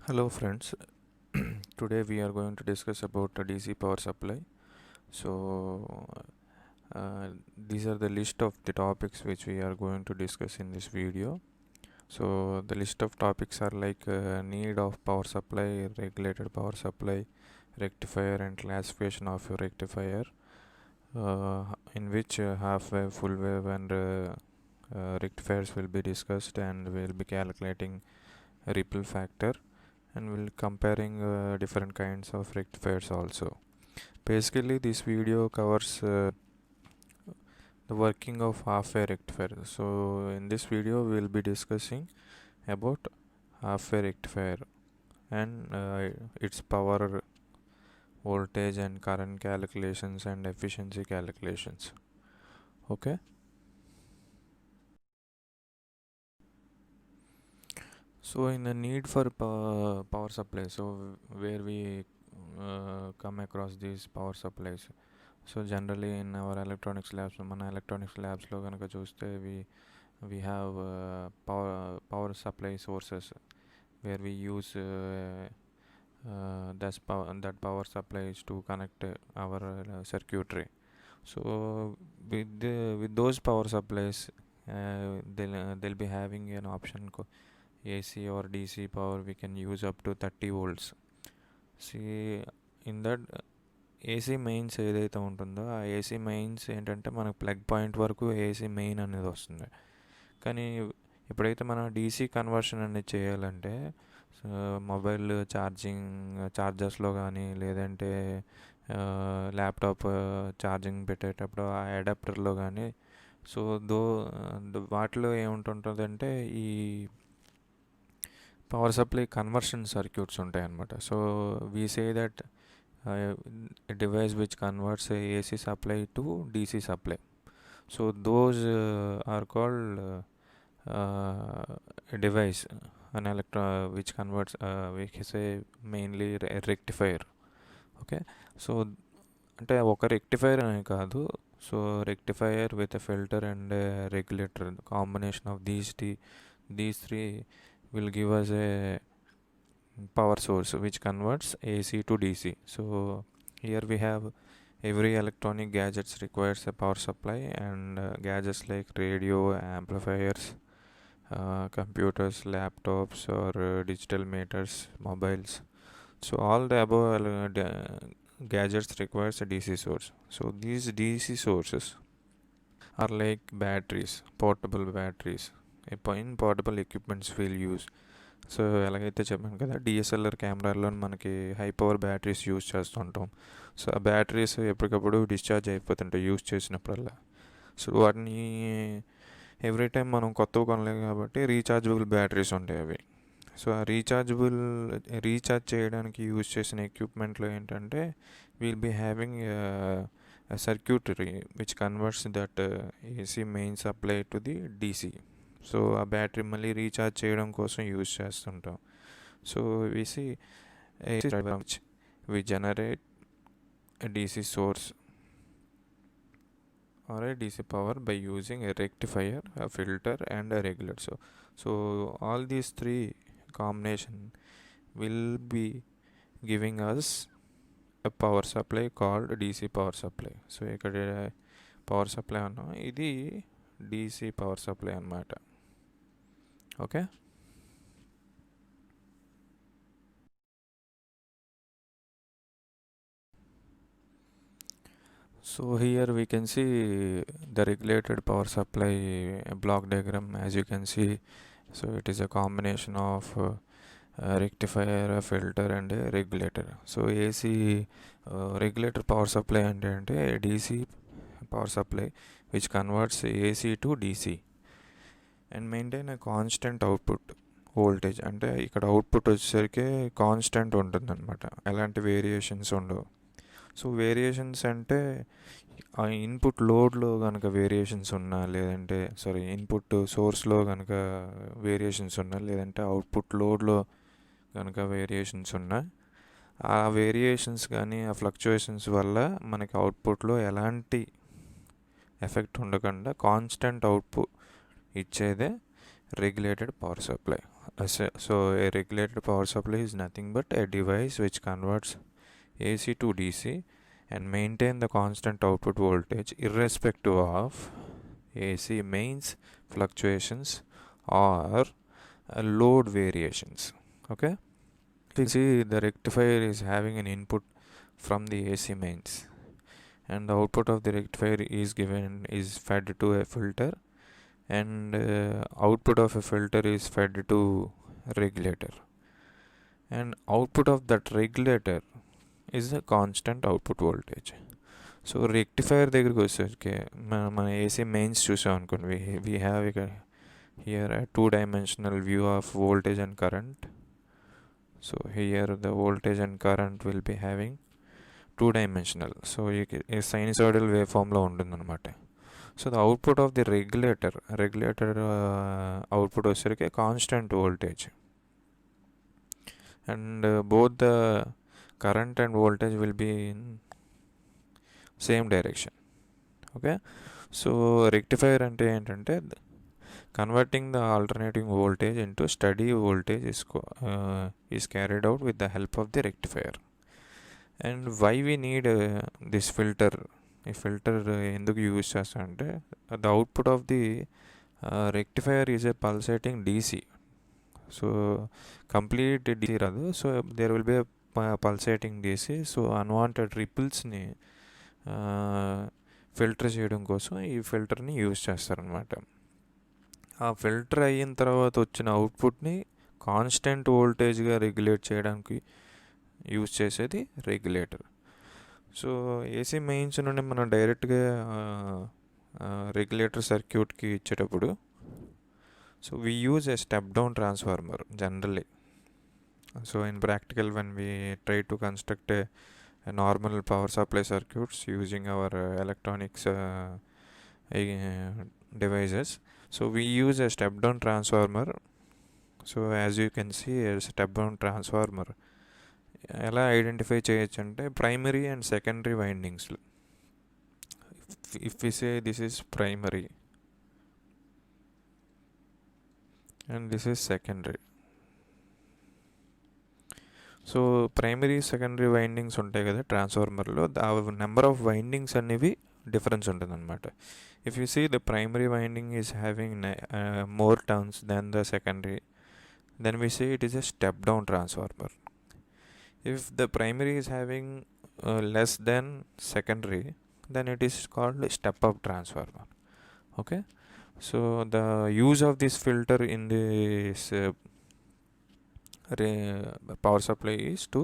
Hello friends, today we are going to discuss about a DC power supply. So these are the list of the topics which we are going to discuss in this video. So the list of topics are like need of power supply, regulated power supply, rectifier and classification of a rectifier, in which half wave, full wave and rectifiers will be discussed, and we will be calculating ripple factor, and we'll comparing different kinds of rectifiers also. Basically this video covers the working of half-wave rectifier. So in this video we'll be discussing about half-wave rectifier and its power, voltage and current calculations and efficiency calculations. Okay, so in the need for power supply, so where we come across these power supplies. So generally in our electronics labs, మన electronics labs లో కనుక చూస్తే we have power supply sources where we use that power supplies to connect our circuitry. So with those power supplies, they'll be having an option AC or DC power. We can use up to 30 volts. See, in that AC mains ఏదైతే ఉంటుందో ఆ AC mains ఏంటంటే మనకు plug point వరకు AC main అనేది వస్తుంది. కానీ ఎప్పుడైతే మనం డీసీ కన్వర్షన్ అనేది చేయాలంటే మొబైల్ ఛార్జర్స్లో కానీ లేదంటే ల్యాప్టాప్ ఛార్జింగ్ పెట్టేటప్పుడు ఆ అడాప్టర్లో కానీ, సో వాటిలో ఏముంటుంటుందంటే ఈ పవర్ సప్లై కన్వర్షన్ సర్క్యూట్స్ ఉంటాయి అన్నమాట. So we say that a device which converts a AC supply to DC supply. So those are called a device, an which converts, we can say mainly a rectifier. Okay, so అంటే ఒక rectifier అనే కాదు, so rectifier with a filter and regulator, combination of these three will give us a power source which converts AC to DC. So here we have every electronic gadgets requires a power supply, and gadgets like radio, amplifiers, computers, laptops or digital meters, mobiles. So all the above gadgets requires a DC source. So these DC sources are like batteries, portable batteries, in portable equipments we'll use. So ఎలాగైతే చెప్పాను కదా, DSLR కెమెరాలో మనకి high power batteries use చేస్తుంటాం. So ఆ batteries ఎప్పటికప్పుడు discharge అయిపోతుంటాయి use చేసినప్పుడల్లా. So వాటిని ఎవ్రీ టైం మనం కొత్తవి కొనలేము కాబట్టి రీఛార్జబుల్ బ్యాటరీస్ ఉంటాయి అవి. సో ఆ రీఛార్జ్ చేయడానికి యూజ్ చేసిన ఎక్విప్మెంట్లో ఏంటంటే will be having circuitry which converts that AC main supply to the DC. So ఆ బ్యాటరీ మళ్ళీ రీఛార్జ్ చేయడం కోసం యూజ్ చేస్తుంటాం. So we generate a DC source or a DC power by using a rectifier, a filter and a regulator. So all these three combination will be giving us a power supply called DC power supply. So ఇక్కడ power supply అన్నా, ఇది DC power supply అన్నమాట. Okay, so here we can see the regulated power supply block diagram. As you can see, so it is a combination of a rectifier, a filter and a regulator. So AC regulator power supply అంటే DC power supply which converts AC to DC and maintain a constant output voltage. అంటే ఇక్కడ output వచ్చేసరికి constant ఉంటుంది అనమాట, ఎలాంటి variations ఉండవు. So variations అంటే ఆ ఇన్పుట్ లోడ్లో కనుక వేరియేషన్స్ ఉన్నా, లేదంటే ఇన్పుట్ సోర్స్లో కనుక వేరియేషన్స్ ఉన్నా, లేదంటే అవుట్పుట్ లోడ్లో కనుక వేరియేషన్స్ ఉన్నా, ఆ వేరియేషన్స్ కానీ ఆ ఫ్లక్చుయేషన్స్ వల్ల మనకి అవుట్పుట్లో ఎలాంటి ఎఫెక్ట్ ఉండకుండా కాన్స్టెంట్ అవుట్పుట్ ఇచ్చేదే regulated power supply. So a regulated power supply is nothing but a device which converts AC to DC and maintain the constant output voltage irrespective of AC mains fluctuations or load variations. Okay, you see the rectifier is having an input from the AC mains, and the output of the rectifier is fed to a filter, and output of a filter is fed to regulator, and output of that regulator is a constant output voltage. So rectifier దగ్గరికి వచ్చేసరికి మన AC mains చూసాం అనుకోండి, we have ఇక here two dimensional view of voltage and current. So here the voltage and current will be having two dimensional. So ఈ sinusoidal wave ఫామ్లో ఉంటుందన్నమాట. So the output of the regulator output వచ్చేసరికి constant voltage, and both the current and voltage will be in same direction. Okay, so rectifier ante entante converting the alternating voltage into steady voltage is carried out with the help of the rectifier. And why we need this filter? ఈ filter ఎందుకు use చేస్తా అంటే the output of the rectifier is a pulsating DC. So complete DC రాదు, so there will be a pulsating DC. So unwanted రిపుల్స్ని filter చేయడం కోసం ఈ ఫిల్టర్ని use చేస్తారనమాట. ఆ ఫిల్టర్ అయిన తర్వాత వచ్చిన అవుట్పుట్ని కాన్స్టెంట్ వోల్టేజ్గా రెగ్యులేట్ చేయడానికి యూజ్ చేసేది రెగ్యులేటర్. సో ఏసీ మెయిన్స్ నుండి మనం డైరెక్ట్గా రెగ్యులేటర్ సర్క్యూట్కి ఇచ్చేటప్పుడు so we use a step down transformer generally. So in practical, when we try to construct a normal power supply circuits using our electronics devices, so we use a step down transformer. So as you can see, a step down transformer ఎలా identify చేయొచ్చు అంటే primary and secondary windings. If we say this is primary and this is secondary. So primary secondary windings ఉంటాయి కదా ట్రాన్స్ఫార్మర్లో, ఆ number of windings అనేవి difference ఉంటుంది అనమాట. If you see the primary winding is having more turns then the secondary, then we say it is a step down transformer. If the primary is having less then secondary, then it is called step up transformer. Okay, so the use of this filter in this power supply is to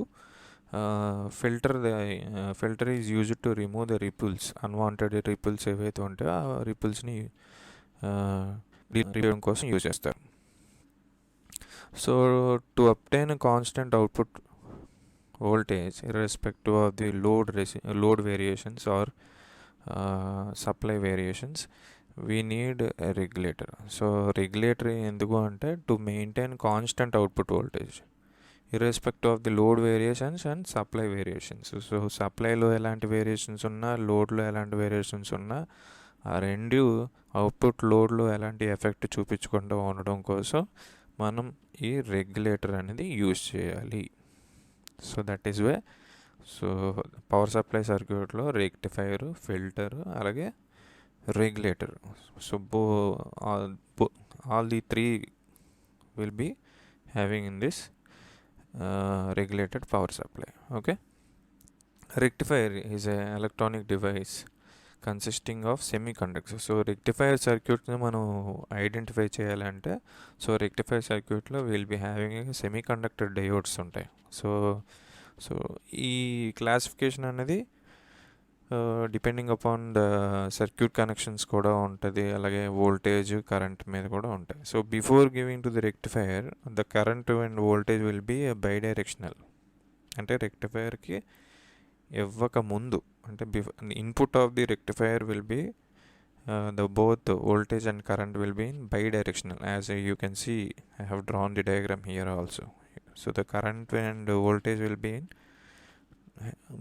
filter is used to remove the ripples, unwanted ripples ఏవైతే ఉంటాయో ఆ రిపుల్స్ని తీయడం కోసం use చేస్తారు. So to obtain constant output voltage irrespective of the load variations or supply variations, we need a regulator. So regulator ఎందుకు అంటే to maintain constant output voltage irrespective of the load variations and supply variations. So సప్లైలో ఎలాంటి variations ఉన్నా, లోడ్లో ఎలాంటి variations ఉన్నా, ఆ రెండు అవుట్పుట్ లోడ్లో ఎలాంటి ఎఫెక్ట్ చూపించకుండా ఉండడం కోసం మనం ఈ రెగ్యులేటర్ అనేది యూజ్ చేయాలి. So that is way so power supply సర్క్యూట్లో రెక్టిఫైరు, ఫిల్టరు, అలాగే regulator. So all the three will be having in this regulated power supply. Okay, rectifier is a electronic device consisting of semiconductors. So rectifier సర్క్యూట్ని మనం identify చేయాలంటే, so rectifier సర్క్యూట్లో will be having semiconductor diodes ఉంటాయి. So ఈ classification అనేది depending upon the circuit connections కూడా ఉంటుంది, అలాగే వోల్టేజ్, కరెంట్ మీద కూడా ఉంటాయి. So before giving to the rectifier, the current and voltage will be bidirectional. అంటే రెక్టిఫైర్కి ఇవ్వక ముందు, అంటే input of the rectifier will be the both voltage and current will be in bidirectional. As you can see, I have drawn the diagram here also. So the current and voltage will be in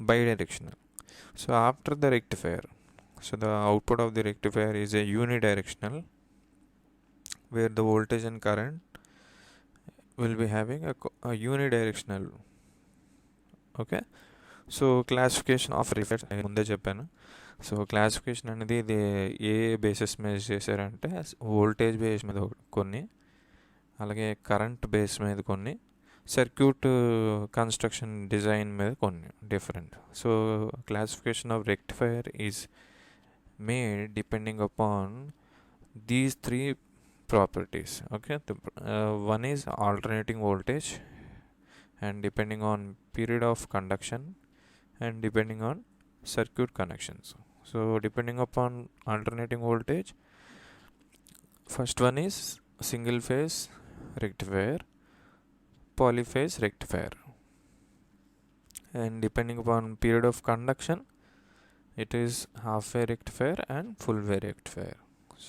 bidirectional. So after the rectifier, so the output of the rectifier is a unidirectional. where the voltage and current will be having a unidirectional. Okay, so classification of reflex ముందే చెప్పాను. So classification అనేది ఇది ఏ basis మీద చేశారంటే voltage base మీద కొన్ని, అలాగే current base మీద కొన్ని, సర్క్యూట్ కన్స్ట్రక్షన్ డిజైన్ మీద కొన్ని different. So classification of rectifier is made depending upon these three properties. Okay, one is alternating voltage, and depending on period of conduction, and depending on circuit connections. So depending upon alternating voltage, first one is single phase rectifier, polyphase rectifier, and depending upon period of conduction, it is half wave rectifier and full wave rectifier.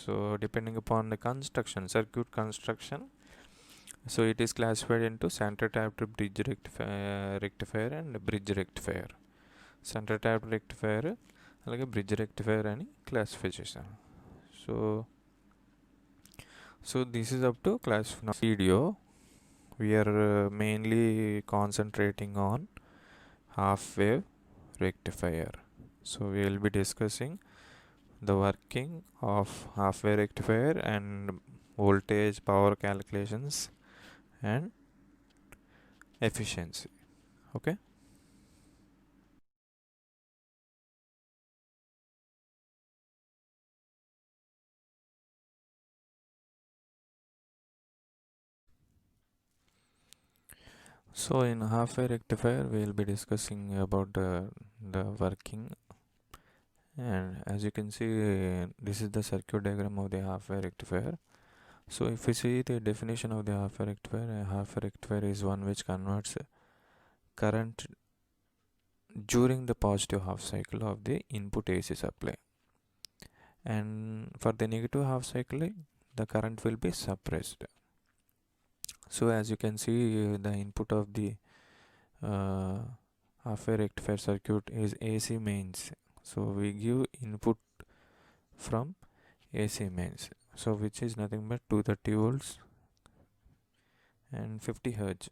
So depending upon the construction, circuit construction, so it is classified into center tapped bridge rectifier and bridge rectifier. Center tapped rectifier అలాగే bridge rectifier అని classify చేశాను. So this is up to class video. We are mainly concentrating on half wave rectifier. So we will be discussing the working of half wave rectifier and voltage, power calculations and efficiency. Okay. So in half wave rectifier we will be discussing about the working, and as you can see this is the circuit diagram of the half wave rectifier. So if we see the definition of the half wave rectifier, a half wave rectifier is one which converts current during the positive half cycle of the input AC supply, and for the negative half cycle the current will be suppressed. So as you can see the input of the half wave rectifier circuit is AC mains. So we give input from AC mains, so which is nothing but 230 volts and 50 hertz.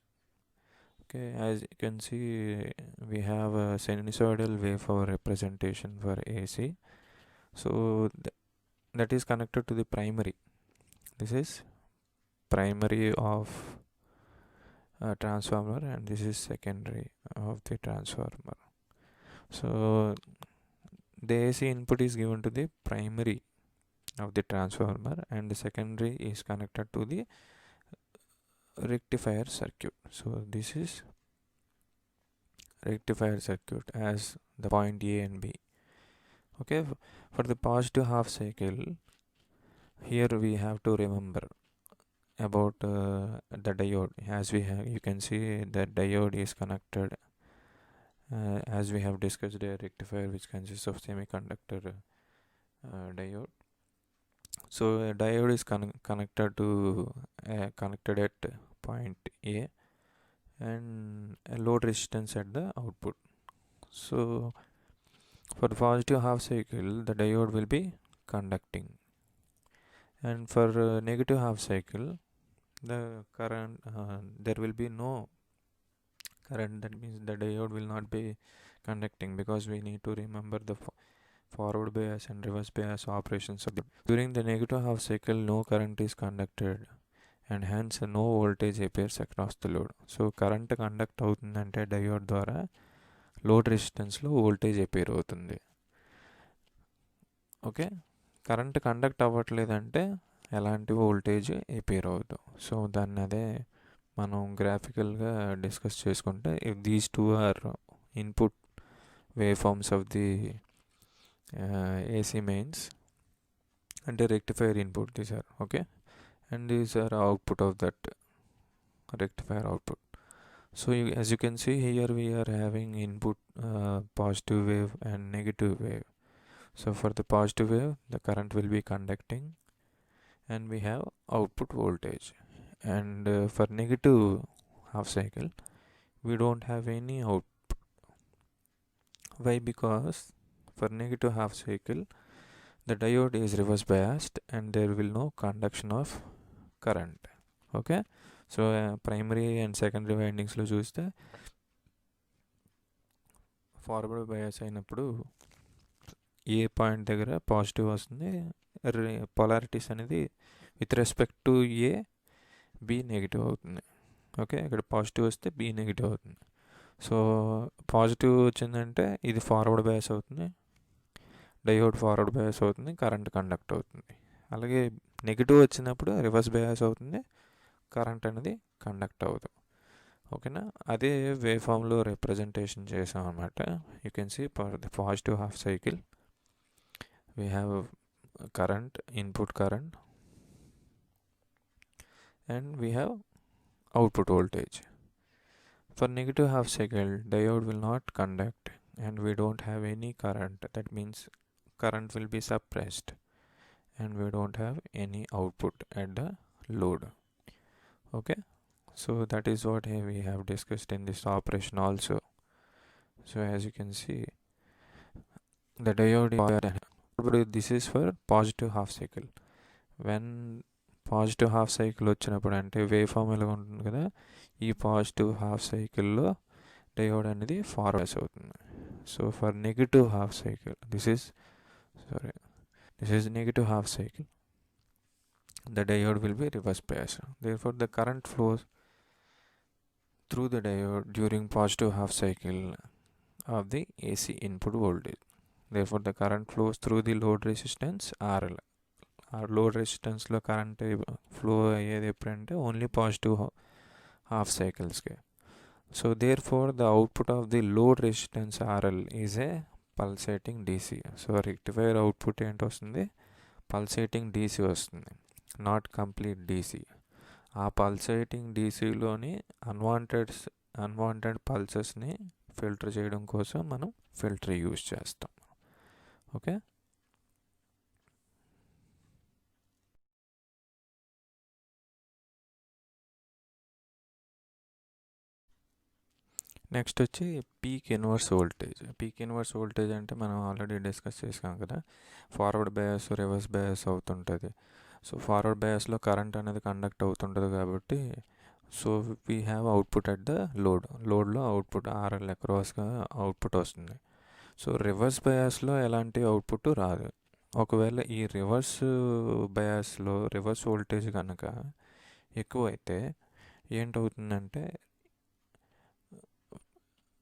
Okay, as you can see we have a sinusoidal waveform representation for AC. So that is connected to the primary. This is primary of a transformer and this is secondary of the transformer. So the AC input is given to the primary of the transformer and the secondary is connected to the rectifier circuit. So this is rectifier circuit as the point A and B. Okay, for the positive half cycle, here we have to remember about the diode. As you can see that diode is connected as we have discussed a rectifier which consists of semiconductor diode. So a diode is connected at point A and a load resistance at the output. So for the positive half cycle the diode will be conducting, and for negative half cycle the current there will be no current. That means the diode will not be conducting, because we need to remember the forward bias and reverse bias operations of during the negative half cycle no current is conducted and hence no voltage appears across the load. So current conduct అవుతుందంటే diode ద్వారా load రెసిస్టెన్స్లో voltage appear అవుతుంది. Okay, current conduct అవ్వట్లేదంటే ఎలాంటి voltage appear అవుతుంది. So దాన్ని అదే మనం గ్రాఫికల్గా discuss చేసుకుంటే if these two are input wave forms of the AC mains అంటే rectifier input these are, okay, and these are output of that rectifier output. So as you can see here we are having input positive wave and negative wave. So for the positive wave the current will be conducting and we have output voltage, and for negative half cycle we don't have any output. Why? Because for negative half cycle the diode is reverse biased and there will no conduction of current. Okay. So primary and secondary వైండింగ్స్లో చూస్తే forward bias అయినప్పుడు A point దగ్గర positive వస్తుంది, polarities అనేది with respect to A B negative అవుతుంది. Okay, ఇక్కడ positive వస్తే B negative అవుతుంది. సో పాజిటివ్ వచ్చిందంటే ఇది ఫార్వర్డ్ బయాస్ అవుతుంది, డయోడ్ ఫార్వర్డ్ బయాస్ అవుతుంది, కరెంట్ కండక్ట్ అవుతుంది. అలాగే నెగిటివ్ వచ్చినప్పుడు రివర్స్ బయాస్ అవుతుంది, కరెంట్ అనేది కండక్ట్ అవుతుంది. ఓకేనా, అదే వేవ్ ఫామ్లో రిప్రజెంటేషన్ చేసాం అనమాట. You can see for the positive half cycle we have current, input current, and we have output voltage. For negative half cycle, diode will not conduct and we don't have any current. That means current will be suppressed and we don't have any output at the load. Okay, so that is what we have discussed in this operation also. So as you can see, the diode this is for positive half cycle. When positive half cycle వచ్చినప్పుడు అంటే wave form ఎలా ఉంటుంది కదా, ఈ positive half సైకిల్లో diode అనేది forward అవుతుంది. So for negative half cycle this is negative half cycle, the diode will be reverse bias. Therefore the current flows through the diode during positive half cycle of the AC input voltage. Therefore the current flows through the load resistance RL. ఆ load రెసిస్టెన్స్లో current flow అయ్యేది ఎప్పుడంటే only positive half సైకిల్స్కి. So therefore the output of the load resistance RL is a pulsating DC. So rectifier output ఏంటి వస్తుంది, pulsating DC వస్తుంది, not complete DC. ఆ pulsating డీసీలోని అన్వాంటెడ్ పల్సెస్ని ఫిల్టర్ చేయడం కోసం మనం ఫిల్టర్ యూజ్ చేస్తాం. ఓకే, నెక్స్ట్ వచ్చి peak inverse voltage. Peak inverse voltage అంటే మనం ఆల్రెడీ డిస్కస్ చేసాం కదా, ఫార్వర్డ్ బయాస్ రివర్స్ బయాస్ అవుతుంటుంది. సో ఫార్వర్డ్ బయాస్లో కరెంట్ అనేది కండక్ట్ అవుతుంటుంది కాబట్టి so we have output at the లోడ్లో అవుట్పుట్ ఆర్ఎల్ అక్రాస్గా అవుట్పుట్ వస్తుంది. సో రివర్స్ బయాస్లో ఎలాంటి అవుట్పుట్ రాదు. ఒకవేళ ఈ రివర్స్ బయాస్లో రివర్స్ వోల్టేజ్ కనుక ఎక్కువైతే ఏంటవుతుందంటే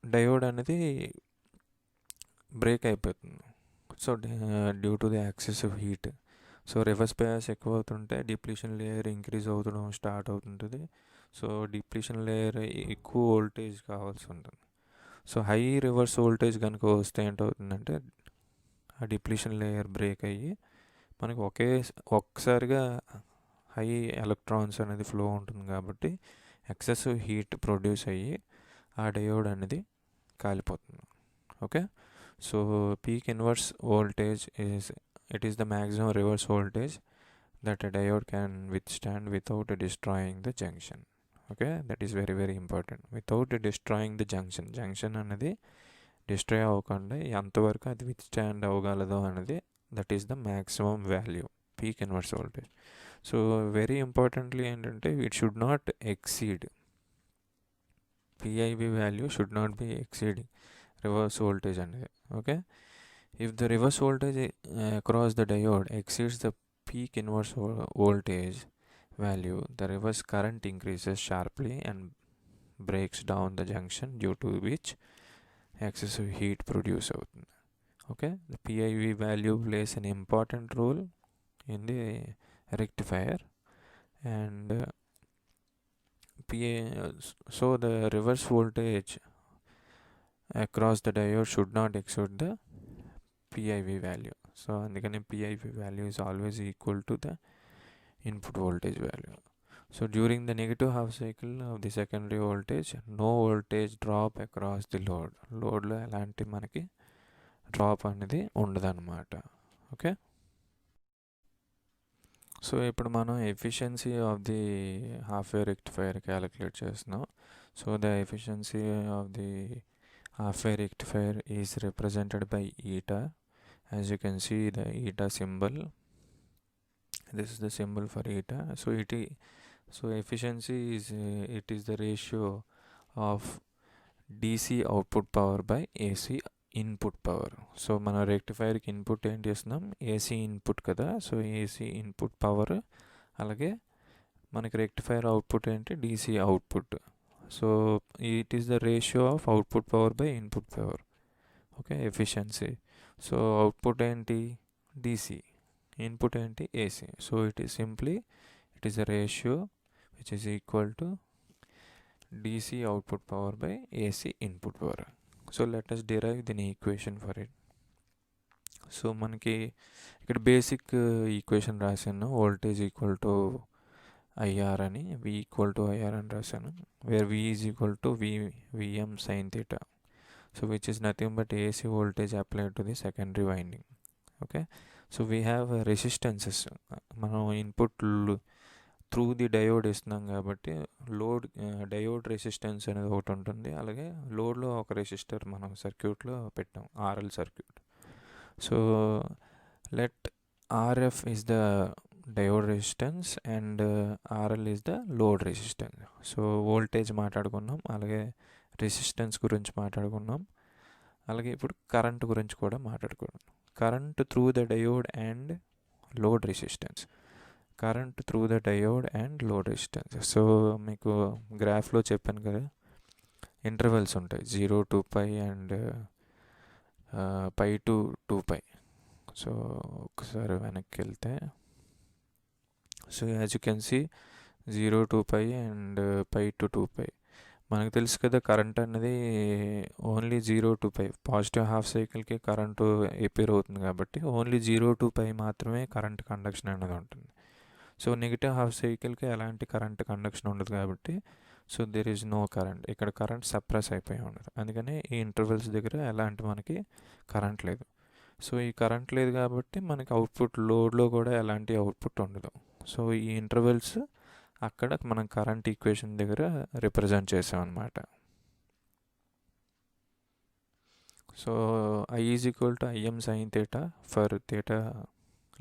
డయోడ్ అనేది బ్రేక్ అయిపోతుంది. So due to the excessive heat. So reverse bias ఎక్కువ అవుతుంటే డిప్లీషన్ లేయర్ ఇంక్రీజ్ అవుతడం స్టార్ట్ అవుతుంటుంది. సో డిప్లీషన్ లేయర్ ఎక్కువ వోల్టేజ్ కావాల్సి ఉంటుంది. సో హై రివర్స్ వోల్టేజ్ కనుక వస్తే ఏంటవుతుందంటే ఆ డిప్లీషన్ లేయర్ బ్రేక్ అయ్యి మనకి ఒక్కసారిగా హై ఎలక్ట్రాన్స్ అనేది ఫ్లో ఉంటుంది కాబట్టి ఎక్సెసివ్ హీట్ ప్రొడ్యూస్ అయ్యి ఆ డయోడ్ అనేది కాలిపోతుంది. Okay, so peak inverse voltage is the maximum reverse voltage that a diode can withstand without destroying the junction. Okay, that is very very important. Without destroying the junction అనేది destroy అవ్వకుండా ఎంతవరకు అది withstand అవ్వగలదో అనేది that is the maximum value peak inverse voltage. So very importantly ఏంటంటే it should not exceed, PIV value should not be exceeding reverse voltage అనేది. ఓకే, if the reverse voltage across the diode exceeds the peak inverse voltage value, the reverse current increases sharply and breaks down the junction, due to which excessive heat produce అవుతుంది. Okay, the PIV value plays an important role in the rectifier and so the reverse voltage across the diode should not exceed the PIV value. So అందుకని PIV value is always equal to the input voltage value. So during the negative half cycle of the secondary voltage, no voltage drop across the లోడ్లో ఎలాంటి మనకి drop అనేది ఉండదన్నమాట. Okay, so ఇప్పుడు మనం efficiency of the half wave rectifier calculate చేస్తున్నాం. So the efficiency of the half wave rectifier is represented by eta. As you can see the eta symbol This is the symbol for eta. So efficiency is it is the ratio of DC output power by AC input power. So మన రెక్టిఫైర్కి input ఏంటి చేస్తున్నాం, AC input కదా. So AC input power, అలాగే మనకి rectifier output ఏంటి, DC output. So it is the ratio of output power by input power. Okay, efficiency. So output ఏంటి DC, input ఏంటి AC. So it is simply it is the ratio which is equal to DC output power by AC input power. So let us derive the equation for it. సో మనకి ఇక్కడ basic equation రాశాను, voltage equal to IR అని, V equal to IR అని రాశాను, where V is equal to VM sin theta. So which is nothing but AC voltage applied to the secondary winding. Okay, so we have resistances. మనం input through the diode ఇస్తున్నాం కాబట్టి load diode resistance అనేది ఒకటి ఉంటుంది, అలాగే లోడ్లో ఒక resistor మనం సర్క్యూట్లో పెట్టాం, RL circuit. So let RF is the diode resistance and RL is the load resistance. So voltage మాట్లాడుకున్నాం, అలాగే రెసిస్టెన్స్ గురించి మాట్లాడుకున్నాం, అలాగే ఇప్పుడు కరెంట్ గురించి కూడా మాట్లాడుకున్నాం. Current through the diode and load resistance. Current through the diode and load resistance. So మీకు గ్రాఫ్లో చెప్పాను కదా, ఇంటర్వెల్స్ ఉంటాయి 0 to π అండ్ π to 2π. సో ఒకసారి వెనక్కి వెళ్తే, so as you can see 0 to π and π to 2π. మనకు తెలుసు కదా, కరెంట్ అనేది ఓన్లీ 0 to π, పాజిటివ్ హాఫ్ సైకిల్కి కరెంటు ఎపేర్ అవుతుంది కాబట్టి ఓన్లీ 0 to π మాత్రమే కరెంట్ కండక్షన్ అనేది ఉంటుంది. సో నెగిటివ్ హాఫ్ సైకిల్కి ఎలాంటి కరెంట్ కండక్షన్ ఉండదు కాబట్టి so there is no current. ఇక్కడ కరెంట్ సప్రెస్ అయిపోయి ఉండదు, అందుకని ఈ ఇంటర్వెల్స్ దగ్గర ఎలాంటి మనకి కరెంట్ లేదు. సో ఈ కరెంట్ లేదు కాబట్టి మనకి అవుట్పుట్ లోడ్లో కూడా ఎలాంటి అవుట్పుట్ ఉండదు. సో ఈ ఇంటర్వెల్స్ అక్కడ మనం కరెంట్ ఈక్వేషన్ దగ్గర రిప్రజెంట్ చేసామన్నమాట. So I is equal to IM sin theta for theta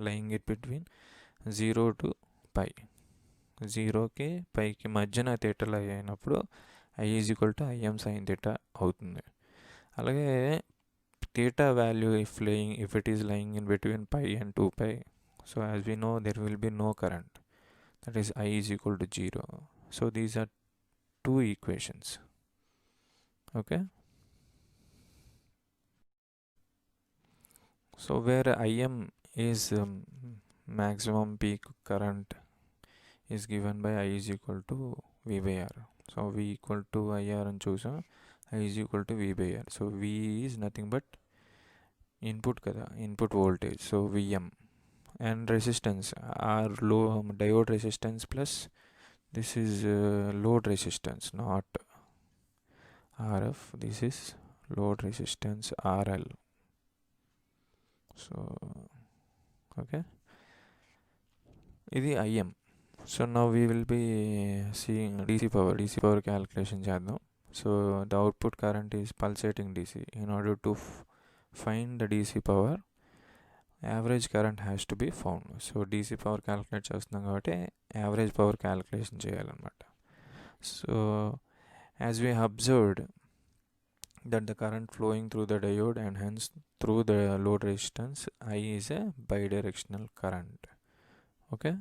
lying in between 0 to π. 0కి పైకి మధ్యన థీటాలో అయినప్పుడు I is equal to IM sin theta అవుతుంది. అలాగే theta value if it is lying in between π and 2π, so as we know there will be no current, that is I is equal to 0. So these are two equations. Okay, so where IM is maximum peak current is given by I is equal to V by R. So V equal to IR and choose I is equal to V by R. So V is nothing but input kada, input voltage, so VM, and resistance R low diode resistance plus this is load resistance, not RF, this is load resistance RL. So okay, ఇది IM. So now we will be seeing DC power calculation చేద్దాం. So the output current is pulsating DC. In order to find the DC power, average current has to be found. So DC power calculate చేస్తున్నాం కాబట్టి average power calculation చేయాలన్నమాట. So as we observed that the current flowing through the diode and hence through the load resistance I is a bidirectional current. Okay,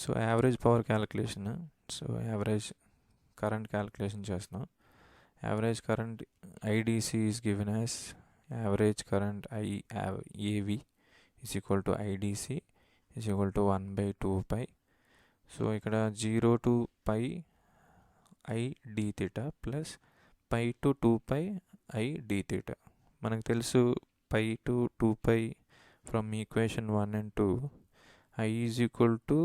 so average power calculation, so average current calculation చేస్తున్నాం. Average current IDC is given as average current AV is equal to IDC is equal to 1 by 2π. So ఇక్కడ 0 to π I d theta plus π to 2π I d theta. మనకు తెలుసు π to 2π from equation 1 and 2 I is equal to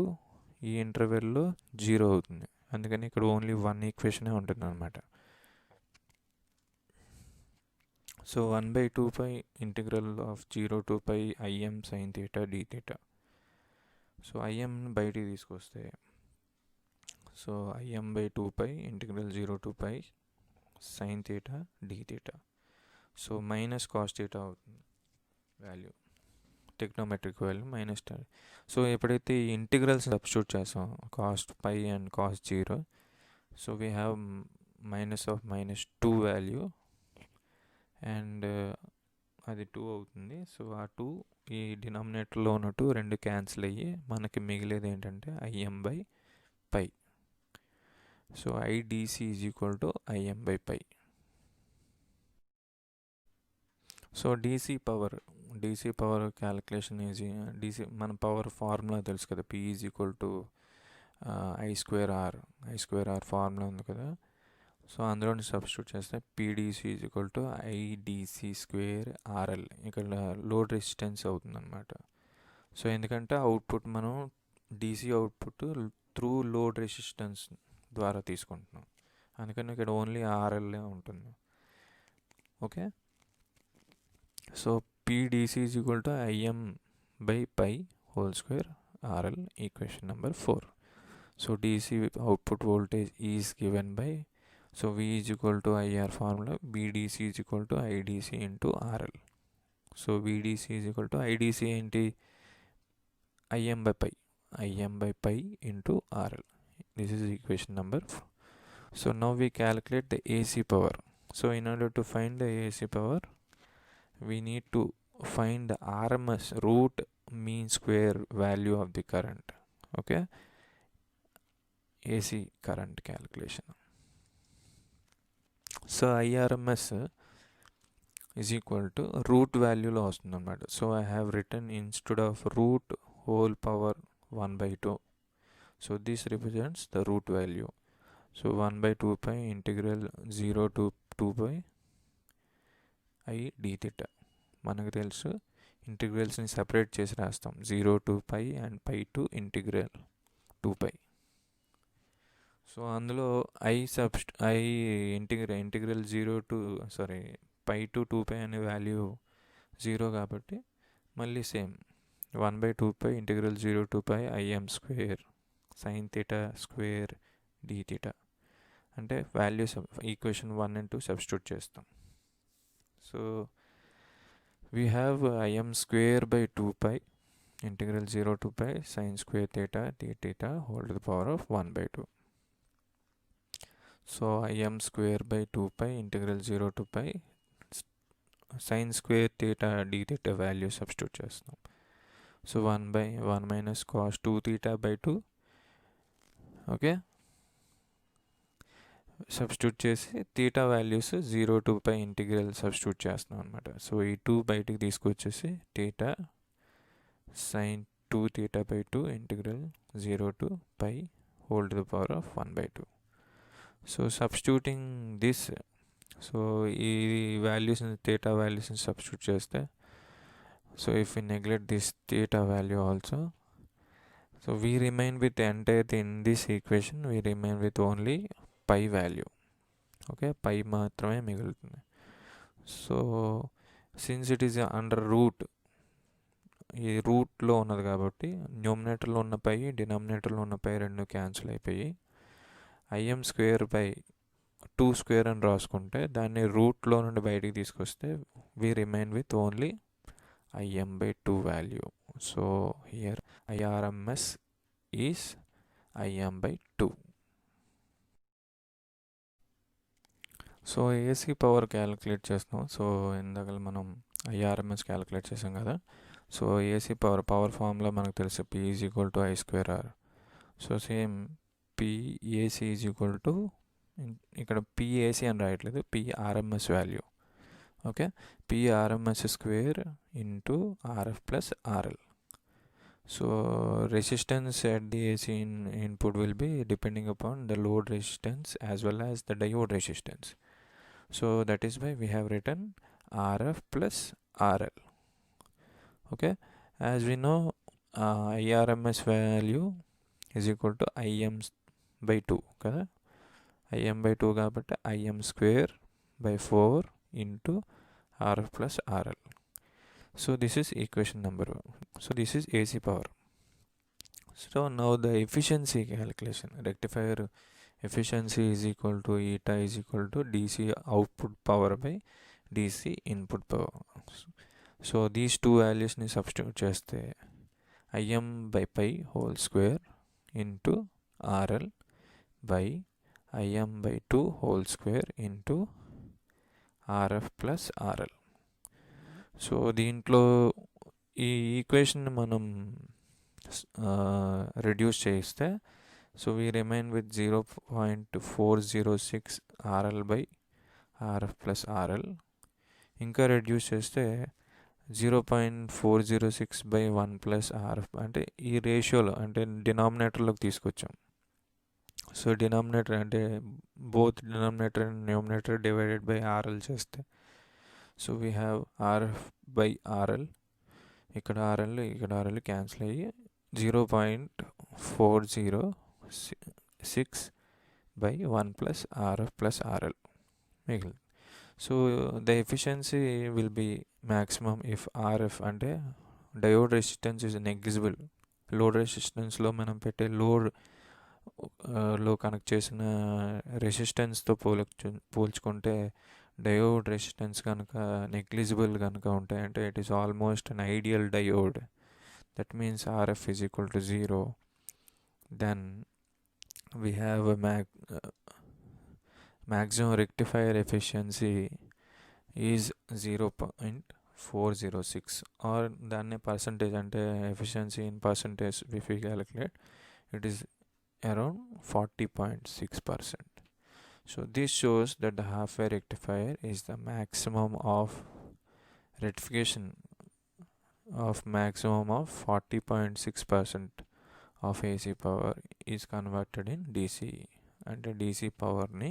ఈ ఇంటర్వెల్లో 0 అవుతుంది, అందుకని ఇక్కడ only 1 ఈక్వేషనే ఉంటుంది అనమాట. So 1 by 2π integral of 0 to π IM sin theta d theta. So IM బయటికి తీసుకొస్తే so IM by 2π integral 0 to π sin theta d theta. So minus cos theta అవుతుంది వాల్యూ. Trigonometric value -10. సో ఎప్పుడైతే ఈ ఇంటిగ్రల్స్ సబ్స్టిట్యూట్ చేస్తాం cos pi and cos 0, so we have -2 value and అది 2 అవుతుంది. So ఆ 2 ఈ డినామినేటర్లో ఉన్న 2 రెండు క్యాన్సిల్ అయ్యి మనకి మిగిలేది ఏంటంటే IM/π. So IDC is equal to IM/π. So DC power calculation DC మన పవర్ ఫార్ములా తెలుసు కదా, P is equal to I²R formula ఉంది కదా. సో అందులోని సబ్స్టిట్యూట్ చేస్తే PDC is equal to IDC²RL. ఇక్కడ లోడ్ రెసిస్టెన్స్ అవుతుందన్నమాట. సో ఎందుకంటే అవుట్పుట్ మనం DC output through load resistance ద్వారా తీసుకుంటున్నాం, అందుకని ఇక్కడ ఓన్లీ RL ఉంటుంది. Okay, so PDC is equal to IM/π² RL, equation number 4. So DC output voltage is given by, so V is equal to IR formula, BDC is equal to IDC into RL. So VDC is equal to IDC ఏంటి, IM/π into RL. This is equation number 4. So now we calculate the AC power. So in order to find the AC power, we need to find the RMS root mean square value of the current. Okay, AC current calculation. So IRMS is equal to root value లో వస్తుంది అన్నమాట. So I have written instead of root whole power 1/2. So this represents the root value. So 1/2π integral 0 to 2π I dθ. మనకు తెలుసు ఇంటిగ్రల్స్ని separate చేసి రాస్తాం, 0 to π and π to integral 2π. So అందులో integral 0 to π to 2π అనే value 0 కాబట్టి మళ్ళీ same 1/2π integral 0 to π IM² sin θ² dθ అంటే values equation 1 and 2 substitute చేస్తాం. So we have IM²/2π integral 0 to π sin square theta dθ whole to the power of 1/2. So IM²/2π integral 0 to π sin square theta dθ value substitute చేస్తాం. సో 1/1 minus cos 2θ/2. Okay, substitute చేసి theta values 0 to π integral substitute చేస్తున్నాం అనమాట. So ఈ 2 బయటికి తీసుకొచ్చేసి theta sin 2θ/2 integral 0 to π whole to the power of 1/2. So substituting this, so ఈ వాల్యూస్ని థీటా వాల్యూస్ని సబ్స్టిట్యూట్ చేస్తే, so if we neglect this theta value also, so we remain with entire in this equation we remain with only pi value. Okay, పై మాత్రమే మిగులుతుంది. So since it is under root, ఈ రూట్లో ఉన్నది కాబట్టి న్యూమినేటర్లో ఉన్న పై డినామినేటర్లో ఉన్న పై రెండు క్యాన్సిల్ అయిపోయి IM²/2² అని రాసుకుంటే దాన్ని రూట్లో నుండి బయటికి తీసుకొస్తే we remain with only IM/2 value. So here IRMS is IM/2. So AC power calculate చేస్తున్నాం. సో ఇందాక మనం IRMS క్యాలిక్యులేట్ చేసాం కదా. సో ఏసీ పవర్ ఫార్ములా మనకు తెలుసు, P is equal to I²R. So same PAC is equal to, ఇక్కడ PAC అని రాయట్లేదు, PRMS value. Okay, PRMS² into RF plus RL. So resistance at the AC input will be depending upon the load resistance as well as the diode resistance. So that is why we have written RF plus RL. Okay, as we know IRMS value is equal to IM/2 కదా, IM/2 కాబట్టి IM²/4 into RF plus RL. So this is equation number 1. So this is AC power. So now the efficiency calculation, rectifier efficiency is equal to eta is equal to DC output power by DC input power. So these two వాల్యూస్ని substitute చేస్తే IM/π whole square into RL by IM/2 whole square into RF plus RL. So దీంట్లో ఈ equation మనం reduce చేయిస్తే so we remain with 0.406 RL/RF plus RL. ఇంకా reduce చేస్తే 0.406/1 plus RF, అంటే ఈ రేషియోలో అంటే డినామినేటర్లోకి తీసుకొచ్చాం. సో డినామినేటర్ అంటే both denominator and numerator divided by RL చేస్తే సో వీ హ్యావ్ RF/RL. ఇక్కడ RL క్యాన్సిల్ అయ్యి 0.406/1 ప్లస్ RF ప్లస్ RL మిగిలింది. So the efficiency will be maximum if RF అంటే diode resistance is negligible. Load రెసిస్టెన్స్లో మనం పెట్టే లో కనెక్ట్ చేసిన రెసిస్టెన్స్తో పోల్చుకుంటే డయోడ్ రెసిస్టెన్స్ కనుక నెగ్లిజిబుల్ కనుక ఉంటాయంటే it is almost an ideal diode. That means RF is equal to 0. Then we have a maximum rectifier efficiency is 0.406, or దాన్ని పర్సంటేజ్ అంటే efficiency in percentage if we calculate it is around 40.6%. So this shows that the half wave rectifier is the maximum of rectification of maximum of 40.6% of AC power is converted in DC. అంటే DC పవర్ని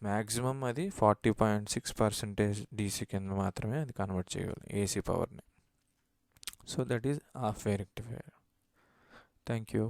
maximum అది 40.6% DC కింద మాత్రమే అది convert చేయగలదు AC పవర్ని. So that is half way rectifier. Thank you.